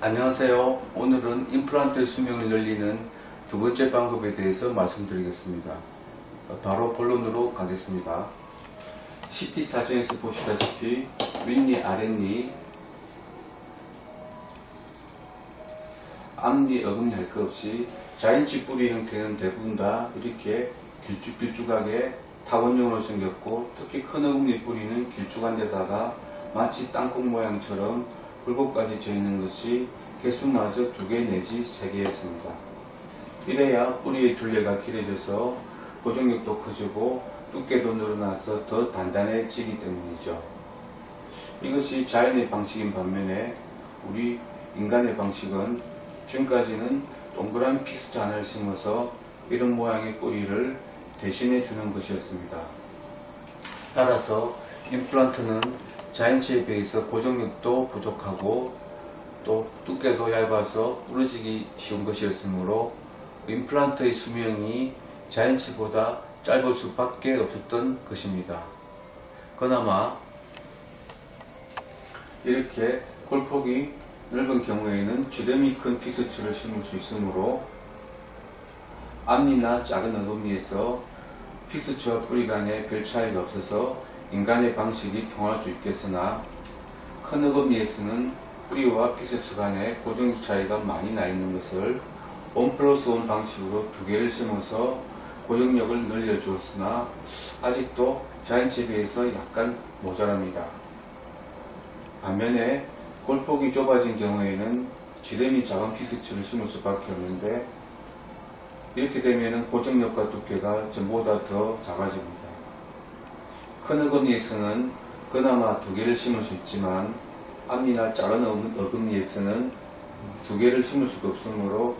안녕하세요. 오늘은 임플란트 수명을 늘리는 두 번째 방법에 대해서 말씀드리겠습니다. 바로 본론으로 가겠습니다. CT 사진에서 보시다시피 윗니, 아랫니, 앞니, 어금니 할 것 없이 자인치 뿌리 형태는 대부분 다 이렇게 길쭉길쭉하게 타원형으로 생겼고, 특히 큰 어금니 뿌리는 길쭉한 데다가 마치 땅콩 모양처럼 굴곡까지 져 있는 것이 개수마저 2개 내지 3개였습니다. 이래야 뿌리의 둘레가 길어져서 고정력도 커지고 두께도 늘어나서 더 단단해지기 때문이죠. 이것이 자연의 방식인 반면에 우리 인간의 방식은 지금까지는 동그란 픽스처 하나를 심어서 이런 모양의 뿌리를 대신해 주는 것이었습니다. 따라서 임플란트는 자인치에 비해서 고정력도 부족하고 또 두께도 얇아서 부러지기 쉬운 것이었으므로 임플란트의 수명이 자인치보다 짧을 수밖에 없었던 것입니다. 그나마 이렇게 골폭이 넓은 경우에는 지름이 큰 픽스처를 심을 수 있으므로 앞니나 작은 어금니에서 픽스처와 뿌리 간에 별 차이가 없어서 인간의 방식이 통할 수 있겠으나, 큰 어금니에서는 뿌리와 픽스처 간에 고정력 차이가 많이 나 있는 것을 1+1 방식으로 2개를 심어서 고정력을 늘려주었으나 아직도 자인치에 비해서 약간 모자랍니다. 반면에 골폭이 좁아진 경우에는 지름이 작은 픽스처를 심을 수밖에 없는데, 이렇게 되면 고정력과 두께가 전보다 더 작아집니다. 큰 어금니에서는 그나마 2개를 심을 수 있지만 앞니나 작은 어금니에서는 2개를 심을 수도 없으므로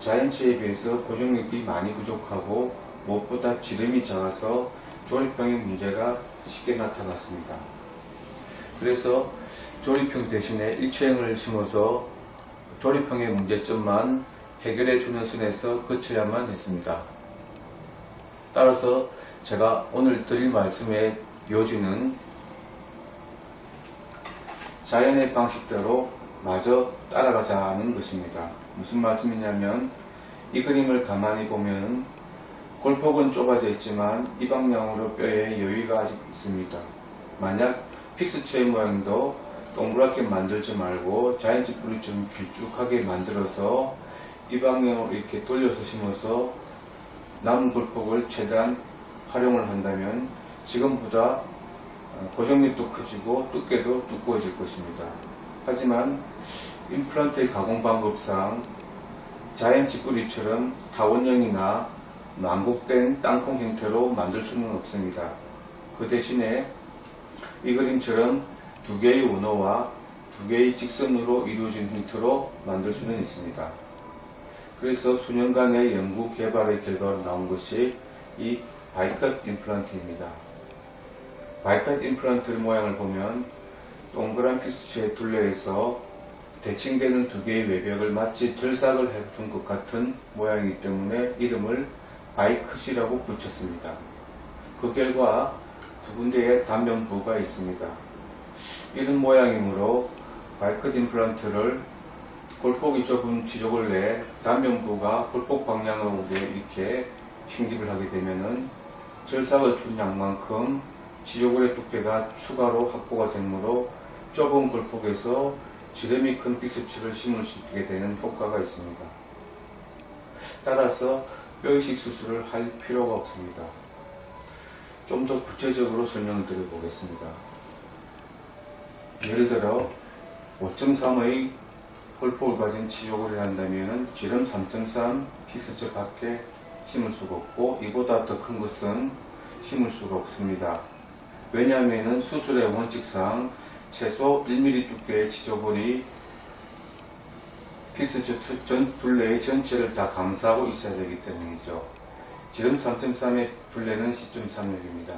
자인치에 비해서 고정력이 많이 부족하고 무엇보다 지름이 작아서 조립형의 문제가 쉽게 나타났습니다. 그래서 조립형 대신에 일체형을 심어서 조립형의 문제점만 해결해 주는 선에서 거쳐야만 했습니다. 따라서 제가 오늘 드릴 말씀의 요지는 자연의 방식대로 마저 따라가자는 것입니다. 무슨 말씀이냐면, 이 그림을 가만히 보면 골폭은 좁아져 있지만 이 방향으로 뼈에 여유가 아직 있습니다. 만약 픽스처의 모양도 동그랗게 만들지 말고 자인치 뿌리처럼 길쭉하게 만들어서 이 방향으로 이렇게 돌려서 심어서 남은 골폭을 최대한 활용을 한다면 지금보다 고정력도 커지고 두께도 두꺼워질 것입니다. 하지만 임플란트의 가공 방법상 자인치 뿌리처럼 타원형이나 만곡된 땅콩 형태로 만들 수는 없습니다. 그 대신에 이 그림처럼 2개의 원호와 2개의 직선으로 이루어진 형태로 만들 수는 있습니다. 그래서 수년간의 연구 개발의 결과로 나온 것이 이 바이컷 임플란트입니다. 바이컷 임플란트 모양을 보면 동그란 픽스처의 둘레에서 대칭되는 2개의 외벽을 마치 절삭을 해둔 것 같은 모양이기 때문에 이름을 바이컷이라고 붙였습니다. 그 결과 2군데의 단면부가 있습니다. 이런 모양이므로 바이컷 임플란트를 골폭이 좁은 지족을 내 단면부가 골폭 방향으로 이렇게 충집을 하게 되면은 절삭을 준 양만큼 지족의 두께가 추가로 확보가 되므로 좁은 골폭에서 지름이 큰 픽스처를 심을 수 있게 되는 효과가 있습니다. 따라서 뼈이식 수술을 할 필요가 없습니다. 좀 더 구체적으로 설명을 드려보겠습니다. 예를 들어 5.3의 골폭을 가진 치족을 한다면 지름 3.3 픽스처 밖에 심을 수가 없고, 이보다 더 큰 것은 심을 수가 없습니다. 왜냐하면 수술의 원칙상 최소 1mm 두께의 치조볼이 픽스처 둘레의 전체를 다 감싸고 있어야 되기 때문이죠. 지름 3.3의 둘레는 10.3mm입니다.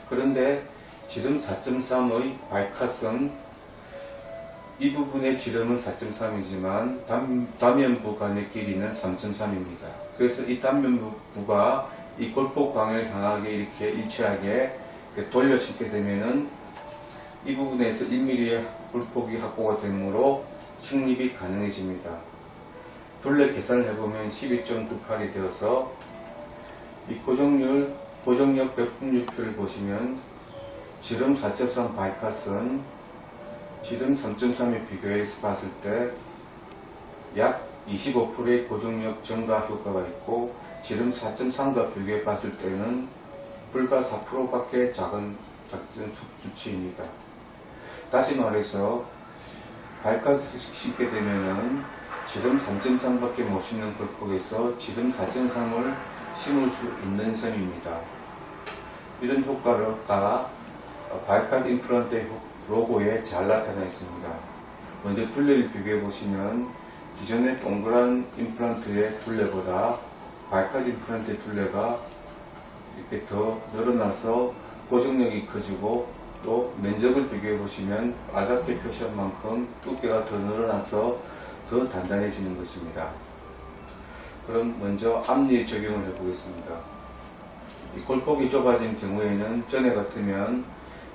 그런데 지름 4.3의 바이컷은 이 부분의 지름은 4.3이지만 단면부 간의 길이는 3.3입니다. 그래서 이 단면부가 이 골폭 방향을 향하게 이렇게 일치하게 돌려 심게 되면은 이 부분에서 1mm의 골폭이 확보가 되므로 식립이 가능해집니다. 둘레 계산을 해보면 12.98이 되어서 이 고정력 백분율표를 보시면 지름 4.3 바이카스는 지름 3.3에 비교해서 봤을 때 약 25%의 고정력 증가 효과가 있고, 지름 4.3과 비교해 봤을 때는 불과 4%밖에 작은 수치입니다. 다시 말해서 바이카스를 신게 되면은 지름 3.3밖에 못 심는 골폭에서 지름 4.3을 심을 수 있는 셈입니다. 이런 효과가 바이카스 임플란트 로고에 잘 나타나 있습니다. 먼저 둘레를 비교해 보시면 기존의 동그란 임플란트의 둘레보다 바이카스 임플란트의 둘레가 이렇게 더 늘어나서 고정력이 커지고, 또 면적을 비교해 보시면 빨갛게 표시한 만큼 두께가 더 늘어나서 더 단단해지는 것입니다. 그럼 먼저 앞니 적용을 해 보겠습니다. 이 골폭이 좁아진 경우에는 전에 같으면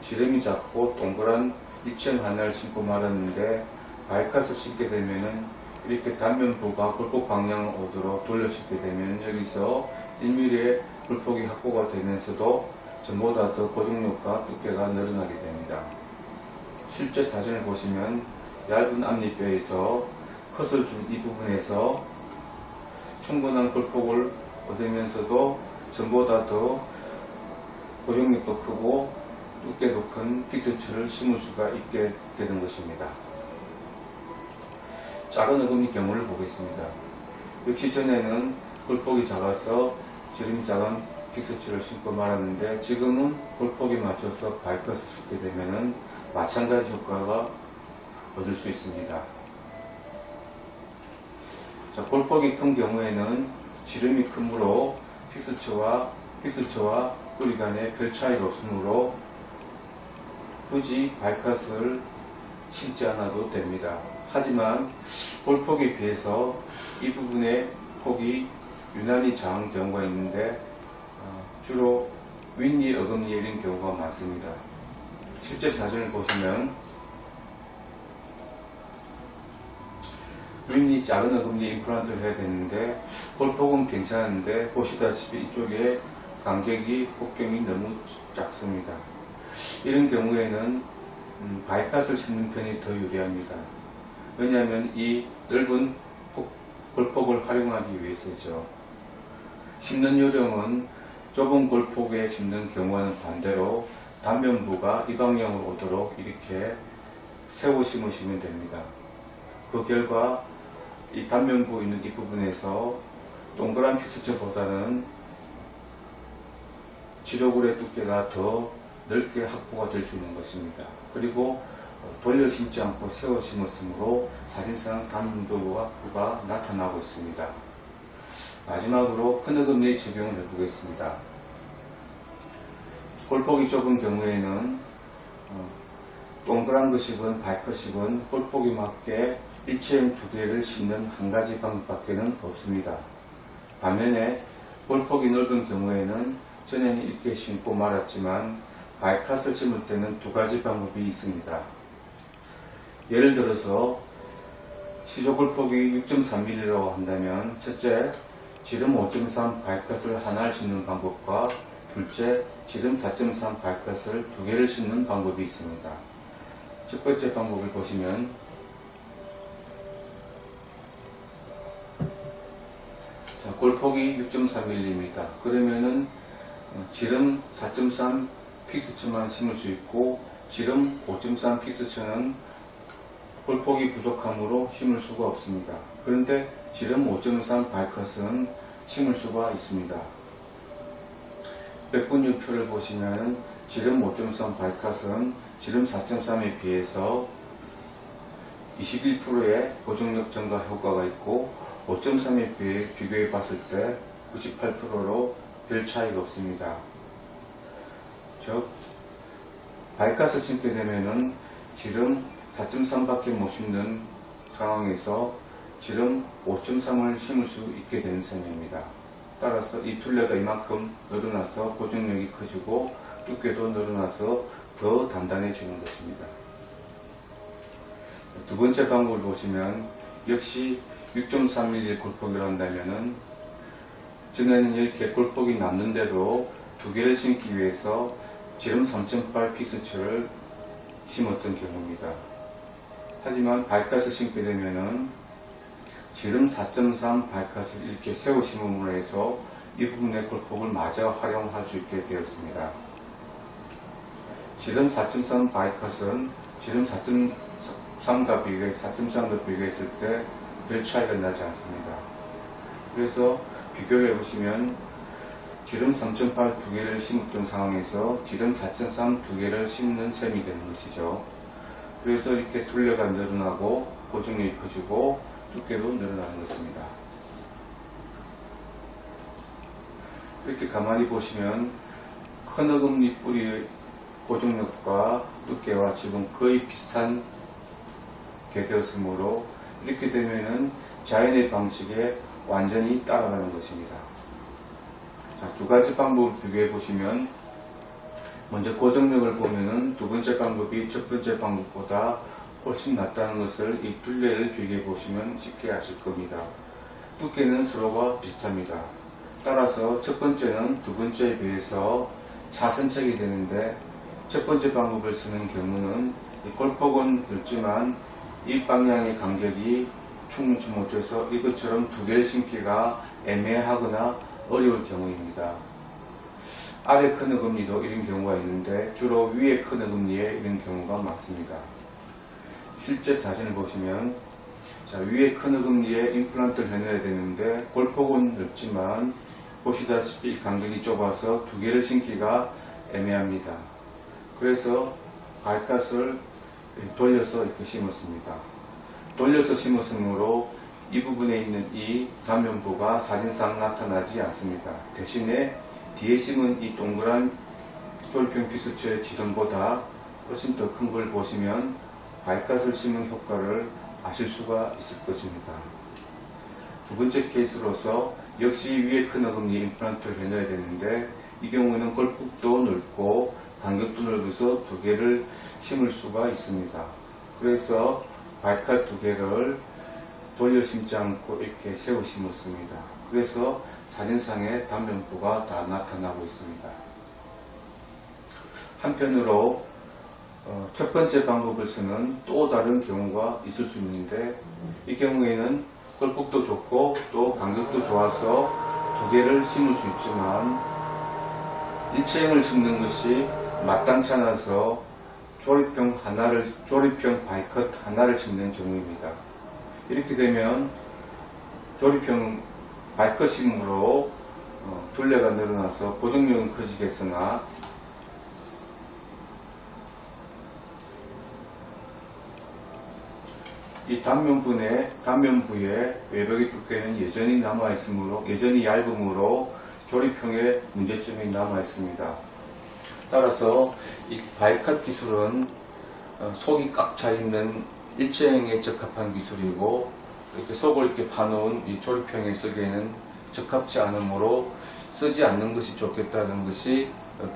지름이 작고 동그란 일체형 하나를 신고 말았는데, 바이카스 신게 되면은 이렇게 단면부가 골폭 방향을 오도록 돌려 신게 되면 여기서 1mm의 골폭이 확보가 되면서도 전보다 더 고정력과 두께가 늘어나게 됩니다. 실제 사진을 보시면 얇은 앞니뼈에서 컷을 준 이 부분에서 충분한 골폭을 얻으면서도 전보다 더 고정력도 크고 두께도 큰 픽스처를 심을 수가 있게 되는 것입니다. 작은 어금니 경우를 보겠습니다. 역시 전에는 골폭이 작아서 지름이 작은 픽스처를 신고 말았는데, 지금은 골폭에 맞춰서 바이카스를 신게 되면은 마찬가지 효과가 얻을 수 있습니다. 자, 골폭이 큰 경우에는 지름이 크므로 픽스처와 뿌리 간에 별 차이가 없으므로 굳이 바이카스를 신지 않아도 됩니다. 하지만 골폭에 비해서 이 부분의 폭이 유난히 작은 경우가 있는데, 주로 윗니, 어금니에 이런 경우가 많습니다. 실제 사진을 보시면 윗니 작은 어금니 임플란트를 해야 되는데 골폭은 괜찮은데, 보시다시피 이쪽에 간격이 폭경이 너무 작습니다. 이런 경우에는 바이카스를 신는 편이 더 유리합니다. 왜냐하면 이 넓은 골폭을 활용하기 위해서죠. 심는 요령은 좁은 골폭에 심는 경우와는 반대로 단면부가 이 방향으로 오도록 이렇게 세워 심으시면 됩니다. 그 결과 이 단면부 있는 이 부분에서 동그란 픽스처보다는 지로굴의 두께가 더 넓게 확보가 될 수 있는 것입니다. 그리고 돌려 심지 않고 세워 심었으므로 사진상 단면부가 나타나고 있습니다. 마지막으로 큰 어금니의 적용을 해보겠습니다. 골폭이 좁은 경우에는 동그란 것이건 바이컷이건 골폭에 맞게 일체형 두 개를 심는 한 가지 방법밖에는 없습니다. 반면에 골폭이 넓은 경우에는 전에는 이렇게 심고 말았지만 바이컷을 심을 때는 두 가지 방법이 있습니다. 예를 들어서 시조 골폭이 6.3mm라고 한다면, 첫째, 지름 5.3 바이컷을 하나를 심는 방법과 둘째, 지름 4.3 바이컷을 두 개를 심는 방법이 있습니다. 첫 번째 방법을 보시면 자, 골폭이 6.3mm 그러면은 지름 4.3 픽스처만 심을 수 있고, 지름 5.3 픽스처는 골폭이 부족하므로 심을 수가 없습니다. 그런데 지름 5.3 바이컷은 심을 수가 있습니다. 백분율표를 보시면 지름 5.3 바이컷은 지름 4.3에 비해서 21%의 고정력 증가 효과가 있고, 5.3에 비교해 봤을 때 98%로 별 차이가 없습니다. 즉, 바이컷을 심게 되면은 지름 4.3밖에 못 심는 상황에서 지름 5.3을 심을 수 있게 되는 셈입니다. 따라서 이 둘레가 이만큼 늘어나서 고정력이 커지고 두께도 늘어나서 더 단단해지는 것입니다. 두 번째 방법을 보시면 역시 6.3mm 골폭이라 한다면은 전에는 이렇게 골폭이 남는데도 두 개를 심기 위해서 지름 3.8 픽스처를 심었던 경우입니다. 하지만 바이카스를 심게 되면은 지름 4.3 바이카스를 이렇게 세워 심음으로 해서 이 부분의 골폭을 마저 활용할 수 있게 되었습니다. 지름 4.3 바이카스는 지름 4.3과 비교했을 때 별 차이가 나지 않습니다. 그래서 비교를 해보시면 지름 3.8 두 개를 심었던 상황에서 지름 4.3 두 개를 심는 셈이 되는 것이죠. 그래서 이렇게 둘레가 늘어나고 고정력이 커지고 두께도 늘어나는 것입니다. 이렇게 가만히 보시면 커너금리 뿌리의 고정력과 두께와 지금 거의 비슷한 게 되었으므로 이렇게 되면은 자연의 방식에 완전히 따라가는 것입니다. 자, 두 가지 방법을 비교해 보시면 먼저 고정력을 보면은 두 번째 방법이 첫 번째 방법보다 훨씬 낫다는 것을 이 둘레를 비교해 보시면 쉽게 아실 겁니다. 두께는 서로가 비슷합니다. 따라서 첫 번째는 두 번째에 비해서 차선책이 되는데 첫 번째 방법을 쓰는 경우는 이 골폭은 넓지만 이 방향의 간격이 충분치 못해서 이것처럼 두 개를 심기가 애매하거나 어려울 경우입니다. 아래 커너금리도 이런 경우가 있는데 주로 위에 커너금리에 이런 경우가 많습니다. 실제 사진을 보시면 자, 위에 커너금리에 임플란트를 해놔야 되는데 골폭은 넓지만 보시다시피 간격이 좁아서 두 개를 심기가 애매합니다. 그래서 바이카스를 돌려서 이렇게 심었습니다. 돌려서 심었으므로 이 부분에 있는 이 단면부가 사진상 나타나지 않습니다. 대신에 뒤에 심은 이 동그란 조립형 피스처의 지점보다 훨씬 더 큰 걸 보시면 바이카스를 심은 효과를 아실 수가 있을 것입니다. 두 번째 케이스로서 역시 위에 커너금리 임플란트를 해놔야 되는데 이 경우에는 골폭도 넓고 간격도 넓어서 두 개를 심을 수가 있습니다. 그래서 바이카 두 개를 돌려 심지 않고 이렇게 세워 심었습니다. 그래서 사진상의 단면부가 다 나타나고 있습니다. 한편으로 첫 번째 방법을 쓰는 또 다른 경우가 있을 수 있는데 이 경우에는 골폭도 좋고 또 간격도 좋아서 두 개를 심을 수 있지만 일체형을 심는 것이 마땅치 않아서 조립형 바이컷 하나를 심는 경우입니다. 이렇게 되면 조립형 바이컷 심으로 둘레가 늘어나서 고정력은 커지겠으나 이 단면부의 외벽의 두께는 여전히 여전히 얇으므로 조립형의 문제점이 남아 있습니다. 따라서 이 바이컷 기술은 속이 꽉 차 있는 일체형에 적합한 기술이고 이렇게 속을 이렇게 파놓은 이 조립형에 쓰기에는 적합지 않으므로 쓰지 않는 것이 좋겠다는 것이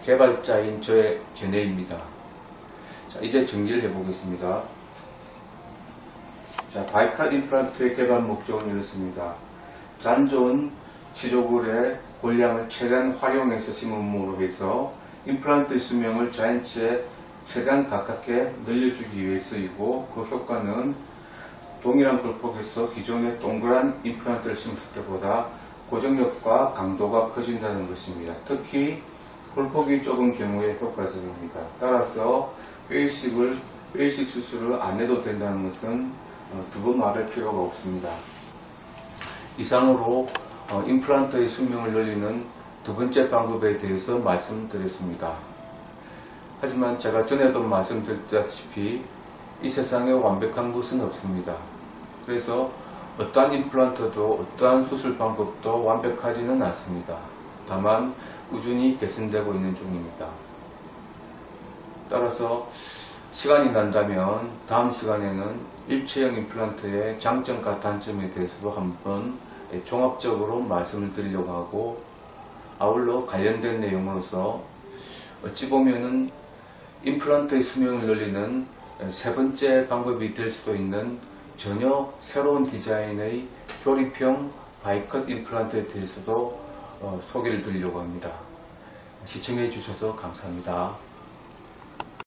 개발자인 저의 견해입니다. 자, 이제 정리를 해보겠습니다. 자, 바이컷 임플란트의 개발 목적은 이렇습니다. 잔존 치조골의 골량을 최대한 활용해서 심음으로 해서 임플란트의 수명을 자연치에 최대한 가깝게 늘려주기 위해서이고 그 효과는 동일한 골폭에서 기존의 동그란 임플란트를 심었을 때보다 고정력과 강도가 커진다는 것입니다. 특히 골폭이 좁은 경우에 효과적입니다. 따라서 웨이식 수술을 안 해도 된다는 것은 두 번 말할 필요가 없습니다. 이상으로 임플란트의 수명을 늘리는 두 번째 방법에 대해서 말씀드렸습니다. 하지만 제가 전에도 말씀드렸다시피 이 세상에 완벽한 것은 없습니다. 그래서 어떠한 임플란트도 어떠한 수술 방법도 완벽하지는 않습니다. 다만 꾸준히 개선되고 있는 중입니다. 따라서 시간이 난다면 다음 시간에는 일체형 임플란트의 장점과 단점에 대해서도 한번 종합적으로 말씀을 드리려고 하고 아울러 관련된 내용으로서 어찌 보면은 임플란트의 수명을 늘리는 세 번째 방법이 될 수도 있는 전혀 새로운 디자인의 조립형 바이컷 임플란트에 대해서도 소개를 드리려고 합니다. 시청해 주셔서 감사합니다.